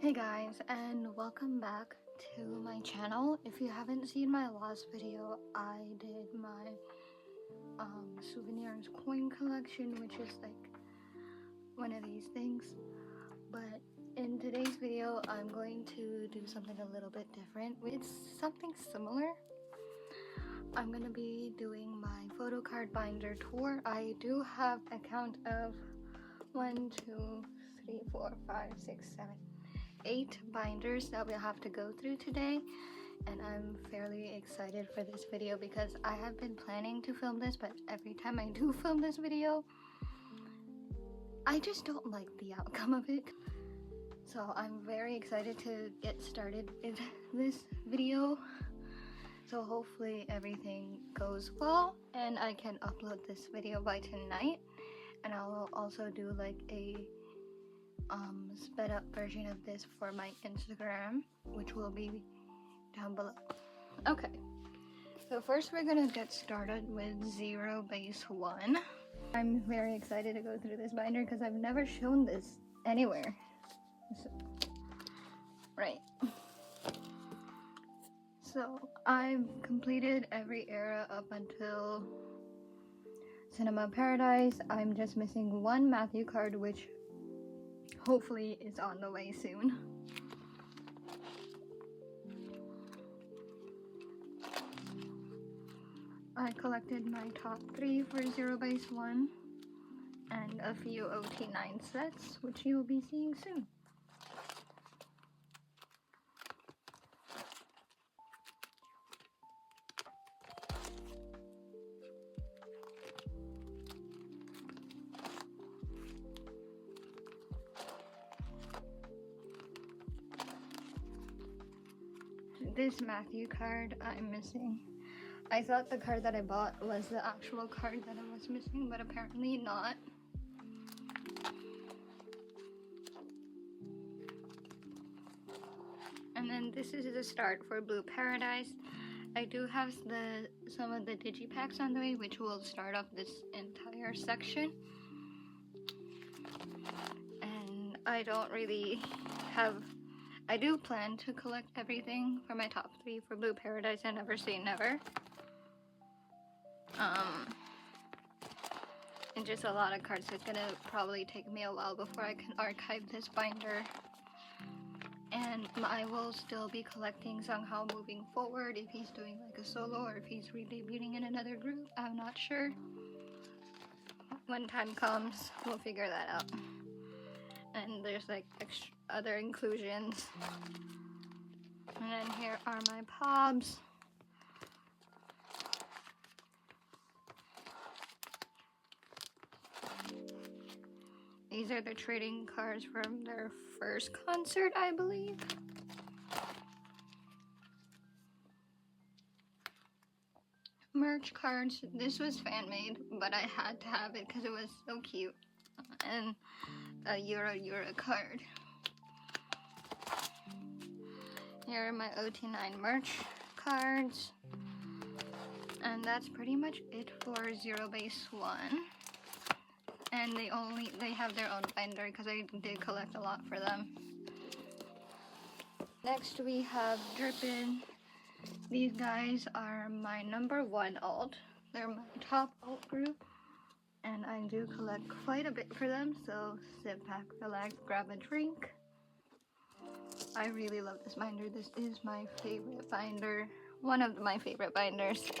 Hey guys, and welcome back to my channel. If you haven't seen my last video, I did my souvenirs coin collection, which is like one of these things. But in today's video, I'm going to do something a little bit different. It's something similar. I'm gonna be doing my photo card binder tour. I do have a count of 1, 2, 3, 4, 5, 6, 7, 8 binders that we'll have to go through today, and I'm fairly excited for this video because I have been planning to film this, but every time I do film this video I just don't like the outcome of it. So I'm very excited to get started with this video, so hopefully everything goes well and I can upload this video by tonight. And I will also do like a sped up version of this for my Instagram, which will be down below. Okay, so first we're gonna get started with 0 base 1. I'm very excited to go through this binder because I've never shown this anywhere. So I've completed every era up until Cinema Paradise. I'm just missing one Matthew card, which hopefully is on the way soon. I collected my top 3 for 0 base 1 and a few OT9 sets, which you will be seeing soon. This Matthew card I'm missing. I thought the card that I bought was the actual card that I was missing, but apparently not. And then this is the start for Blue Paradise. I do have some of the digipacks on the way, which will start off this entire section. And I don't really have... I do plan to collect everything for my top 3 for Blue Paradise and Never Say Never. And just a lot of cards, so it's gonna probably take me a while before I can archive this binder. And I will still be collecting somehow moving forward, if he's doing like a solo or if he's re-debuting in another group. I'm not sure. When time comes, we'll figure that out. And there's like other inclusions. And then here are my pobs. These are the trading cards from their first concert, I believe. Merch cards. This was fan made, but I had to have it because it was so cute. And a Euro card. Here are my OT9 merch cards. And that's pretty much it for 0 base 1. And they have their own binder because I did collect a lot for them. Next we have Drippin'. These guys are my #1 alt. They're my top alt group. And I do collect quite a bit for them, so sit back, relax, grab a drink. I really love this binder. This is my favorite binder. One of my favorite binders.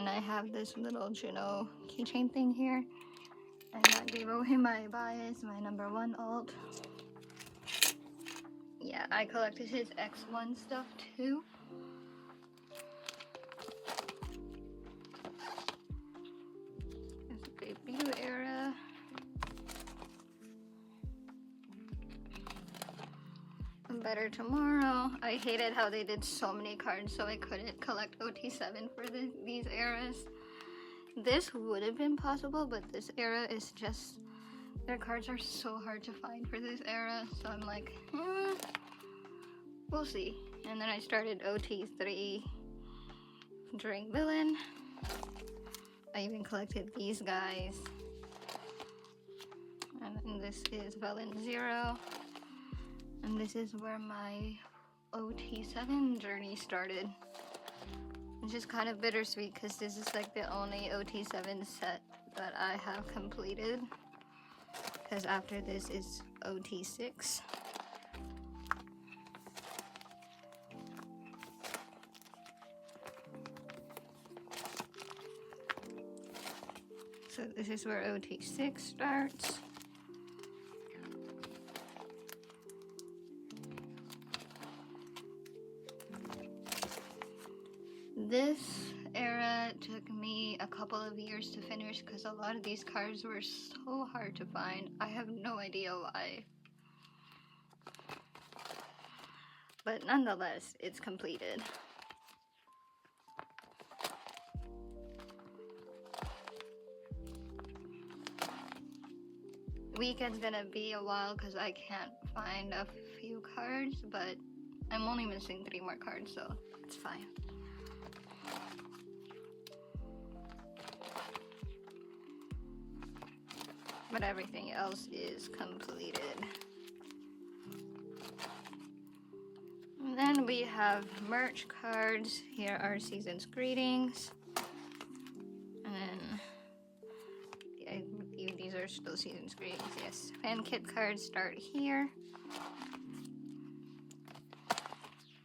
And I have this little Juno keychain thing here. And I gave him my bias, my #1 alt. Yeah, I collected his X1 stuff too. It's a debut era. Better Tomorrow. I hated how they did so many cards, so I couldn't collect OT7 for these eras. This would have been possible, but this era is just... their cards are so hard to find for this era, so I'm like, we'll see. And then I started OT3 during Villain. I even collected these guys. And then this is Villain 0. And this is where my OT7 journey started. Which is kind of bittersweet because this is like the only OT7 set that I have completed. Because after this is OT6. So this is where OT6 starts. This era took me a couple of years to finish because a lot of these cards were so hard to find. I have no idea why. But nonetheless, it's completed. Weekend's gonna be a while because I can't find a few cards, but I'm only missing 3 more cards, so it's fine. But everything else is completed. And then we have merch cards. Here are season's greetings. And then I believe these are still season's greetings, yes. Fan kit cards start here.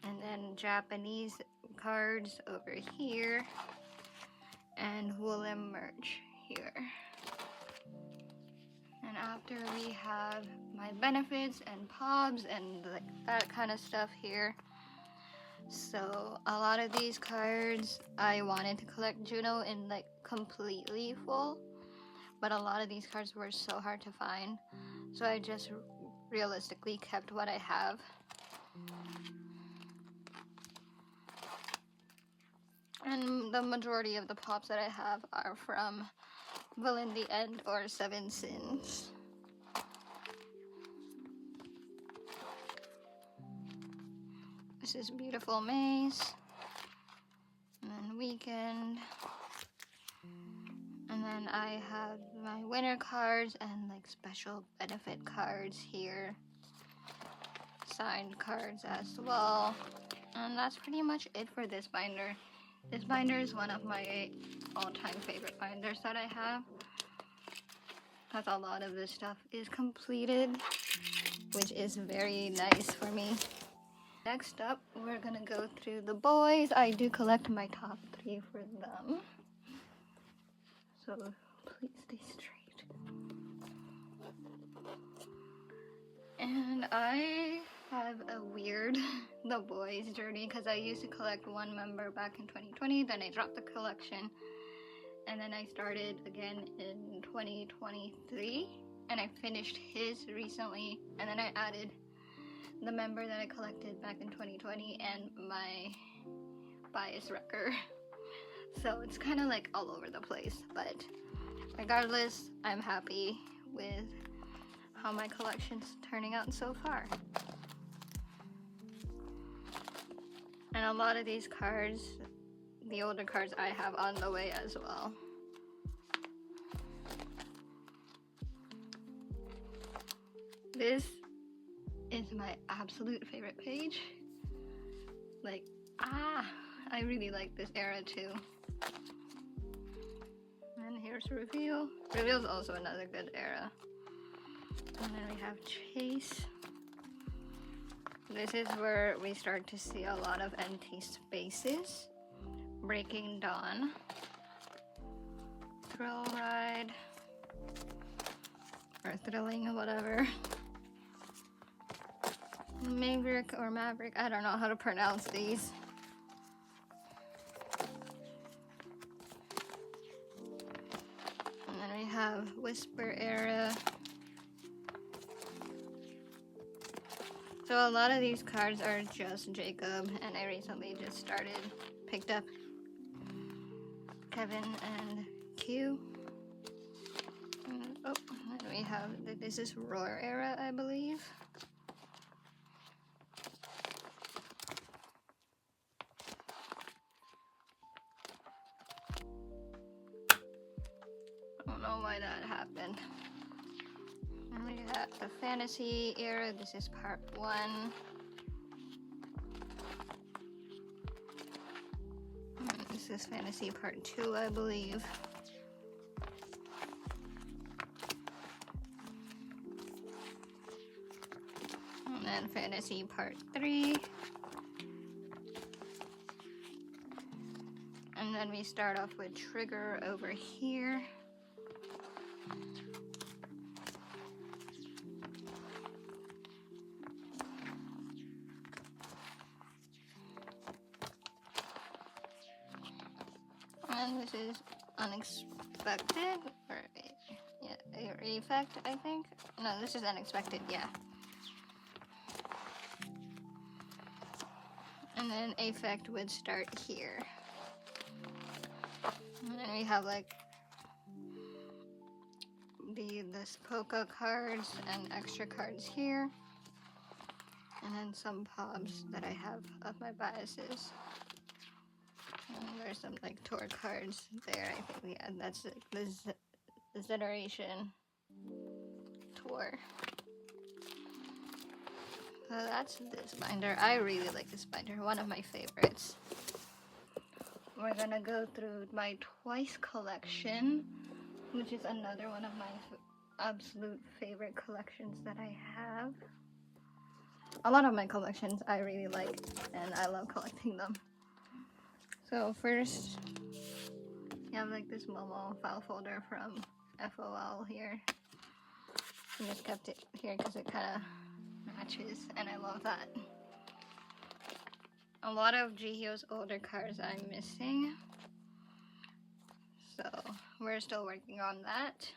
And then Japanese cards over here. And woolen merch here. And after we have my benefits and pobs and like that kind of stuff here. So a lot of these cards I wanted to collect Juno in like completely full, but a lot of these cards were so hard to find, so I just realistically kept what I have. And the majority of the pops that I have are from Villain the End or Seven Sins. This is Beautiful Maze. And then Weekend. And then I have my winner cards and like special benefit cards here. Signed cards as well. And that's pretty much it for this binder. This binder is one of my all-time favorite binders that I have. Because a lot of this stuff is completed, which is very nice for me. Next up, we're gonna go through the boys. I do collect my top 3 for them. So please stay straight. And I have a weird the boys journey because I used to collect one member back in 2020, then I dropped the collection, and then I started again in 2023, and I finished his recently, and then I added the member that I collected back in 2020 and my bias wrecker. So it's kind of like all over the place, but regardless, I'm happy with how my collection's turning out so far. And a lot of these cards, the older cards, I have on the way as well. This is my absolute favorite page. Like, I really like this era too. And here's Reveal. Reveal's also another good era. And then we have Chase. This is where we start to see a lot of empty spaces. Breaking Dawn. Thrill Ride. Or Thrilling, whatever. Maverick or Maverick, I don't know how to pronounce these. And then we have Whisper era. So a lot of these cards are just Jacob, and I recently just picked up Kevin and Q. And, and we have, this is Roar era, I believe. I don't know why that happened. And we Yeah, the fantasy era, this is part 1. And this is fantasy part 2, I believe. And then fantasy part 3. And then we start off with trigger over here. And this is unexpected, or yeah, effect, I think. No, this is unexpected, yeah. And then effect would start here. And then we have like this polka cards and extra cards here. And then some pobs that I have of my biases. And there's some like tour cards there, I think. Yeah, that's the Generation tour. So that's this binder. I really like this binder, one of my favorites. We're gonna go through my Twice collection, which is another one of my absolute favorite collections that I have. A lot of my collections I really like, and I love collecting them. So first, you have like this Momo file folder from FOL here. I just kept it here because it kind of matches, and I love that. A lot of Jihyo's older cards I'm missing, so we're still working on that.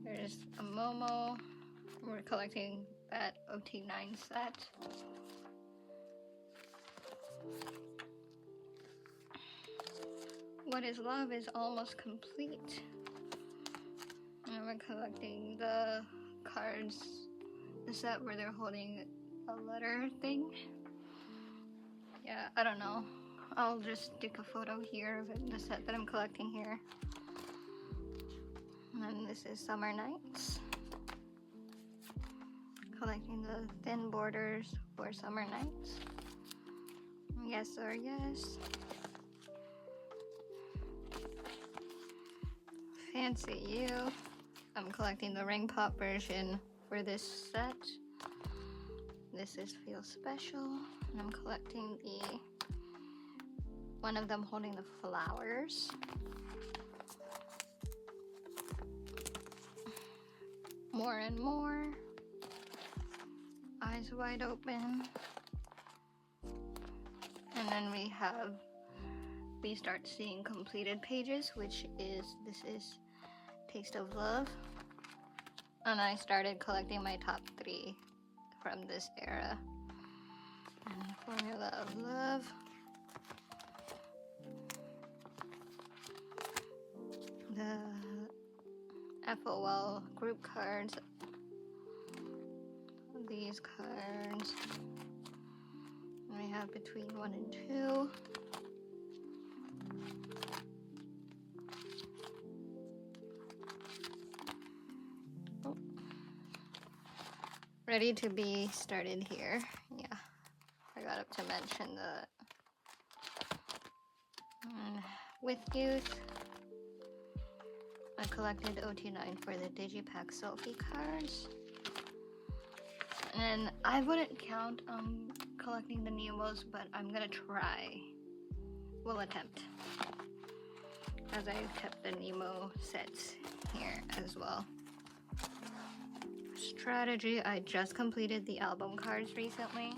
There's a Momo. We're collecting that OT9 set. What is Love is almost complete. And we're collecting the cards, the set where they're holding a letter thing. Yeah, I don't know. I'll just stick a photo here of the set that I'm collecting here. And then this is Summer Nights. Collecting the thin borders for Summer Nights. Yes or yes. Fancy You. I'm collecting the ring pop version for this set. This is Feel Special. And I'm collecting one of them holding the flowers. More and More. Eyes Wide Open. And then we start seeing completed pages, which is, this is Taste of Love. And I started collecting my top 3 from this era. And Formula of Love. The FOL group cards. These cards. And we have Between 1 and 2. Oh. Ready to be started here. Yeah. I got up to mention that. With Youth, I collected OT9 for the Digipack selfie cards. And I wouldn't count on collecting the Nemos, but I'm gonna try. We'll attempt. As I kept the Nemo sets here as well. Strategy, I just completed the album cards recently.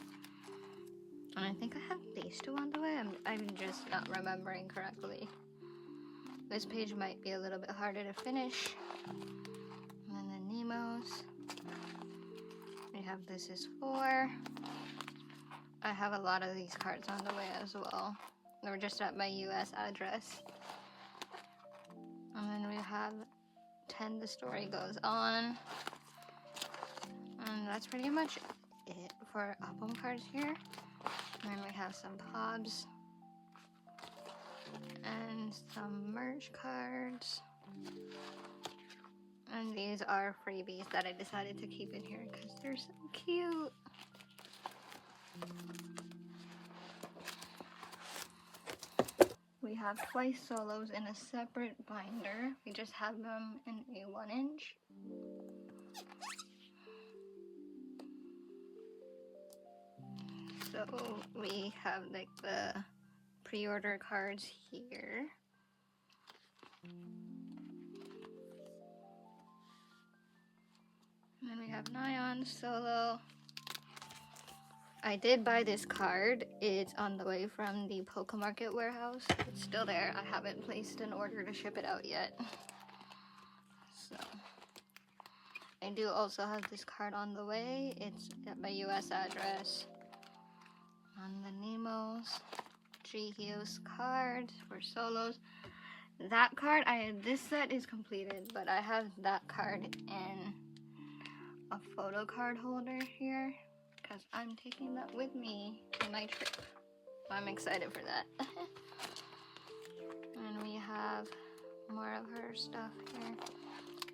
And I think I have these 2 on the way. I'm just not remembering correctly. This page might be a little bit harder to finish. And then the Nemos. We have This Is 4. I have a lot of these cards on the way as well. They were just at my US address. And then we have 10 The Story Goes On. And that's pretty much it for album cards here. And then we have some pobs. And some merch cards. And these are freebies that I decided to keep in here because they're so cute. We have twice solos in a separate binder. We just have them in a 1-inch. So we have like the pre-order cards here. And then we have Nyan solo. I did buy this card. It's on the way from the Poke Market warehouse. It's still there. I haven't placed an order to ship it out yet. So I do also have this card on the way. It's at my US address. On the Nemo's G-Hughes card for solos. That card, this set is completed, but I have that card in a photo card holder here because I'm taking that with me to my trip. I'm excited for that. And we have more of her stuff here.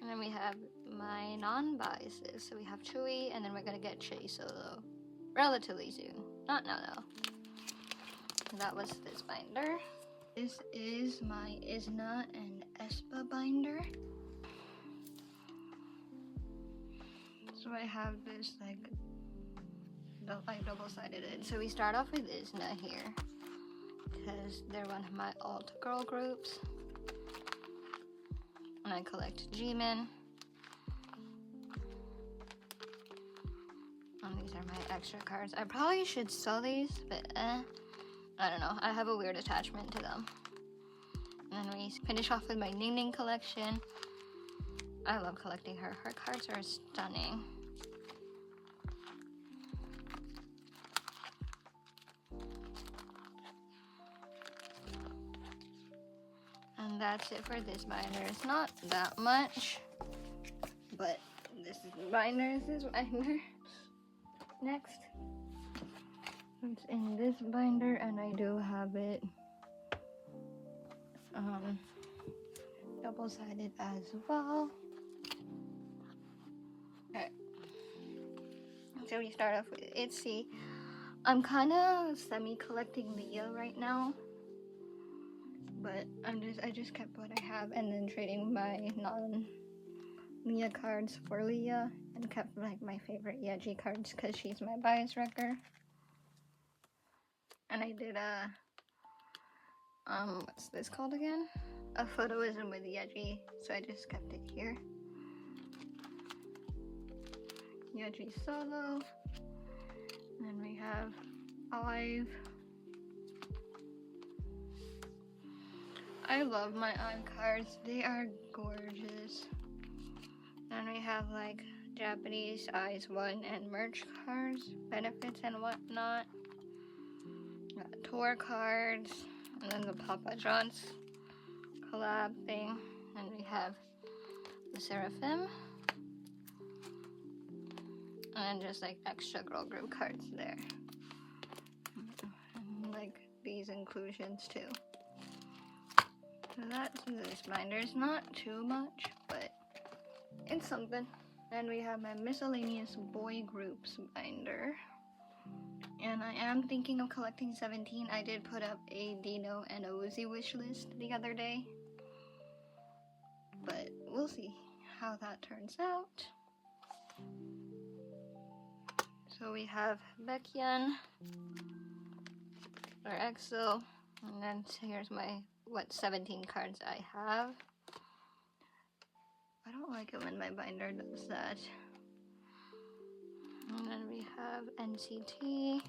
And then we have my non-biases. So we have Chewy, and then we're gonna get Che solo relatively soon. Not now though. That was this binder. This is my Isna and Espa binder. So I have this like double-sided it. So we start off with Isna here because they're one of my alt girl groups. And I collect Jimin. And these are my extra cards. I probably should sell these, but I don't know. I have a weird attachment to them. And then we finish off with my Ning Ning collection. I love collecting her. Her cards are stunning. And that's it for this binder. It's not that much, but this binder is this binder. Next, it's in this binder, and I do have it double-sided as well. Okay, so we start off with Itzy. I'm kind of semi-collecting Leah right now, but I just kept what I have and then trading my non-Leah cards for Leah and kept like my favorite Yeji cards because she's my bias wrecker. And I did a what's this called again? A photoism with Yeji, so I just kept it here. Yeji solo. And then we have Olive. I love my Eye cards. They are gorgeous. And we have like Japanese Eyes 1 and merch cards, benefits and whatnot. Got tour cards, and then the Papa John's collab thing. And we have the Seraphim. And just like extra girl group cards there. And like these inclusions too. So that's this binder. It's not too much, but it's something. Then we have my miscellaneous boy groups binder. And I am thinking of collecting 17. I did put up a Dino and a Woozy wish list the other day. But we'll see how that turns out. So we have Baekhyun, or EXO, and then here's my, 17 cards I have. I don't like it when my binder does that. And then we have NCT,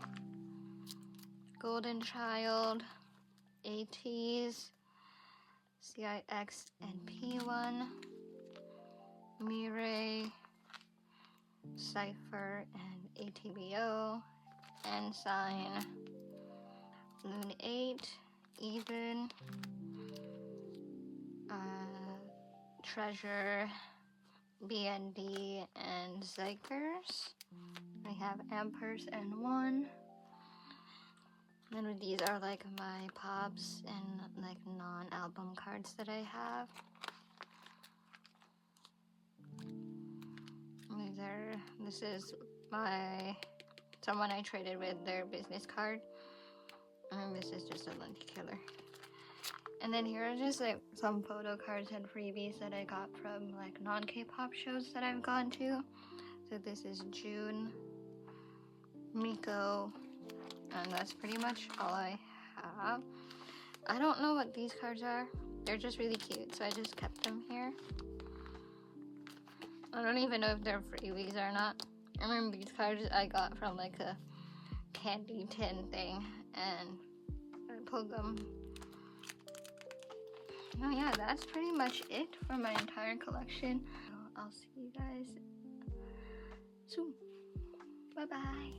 Golden Child, ATEEZ, CIX and P1, Mirai, Cypher and ATBO, Ensign, Loon 8, Even, Treasure, BND, and Zykers. We have Ampers and 1. Then these are like my pops and like non-album cards that I have. This is someone I traded with their business card. And this is just a lunch killer. And then here are just like some photo cards and freebies that I got from like non-K-pop shows that I've gone to. So this is June, Miko, and that's pretty much all I have. I don't know what these cards are. They're just really cute, so I just kept them here. I don't even know if they're freebies or not. I remember these cards I got from like a candy tin thing, and I pulled them. Oh yeah, that's pretty much it for my entire collection. So I'll see you guys soon. Bye bye.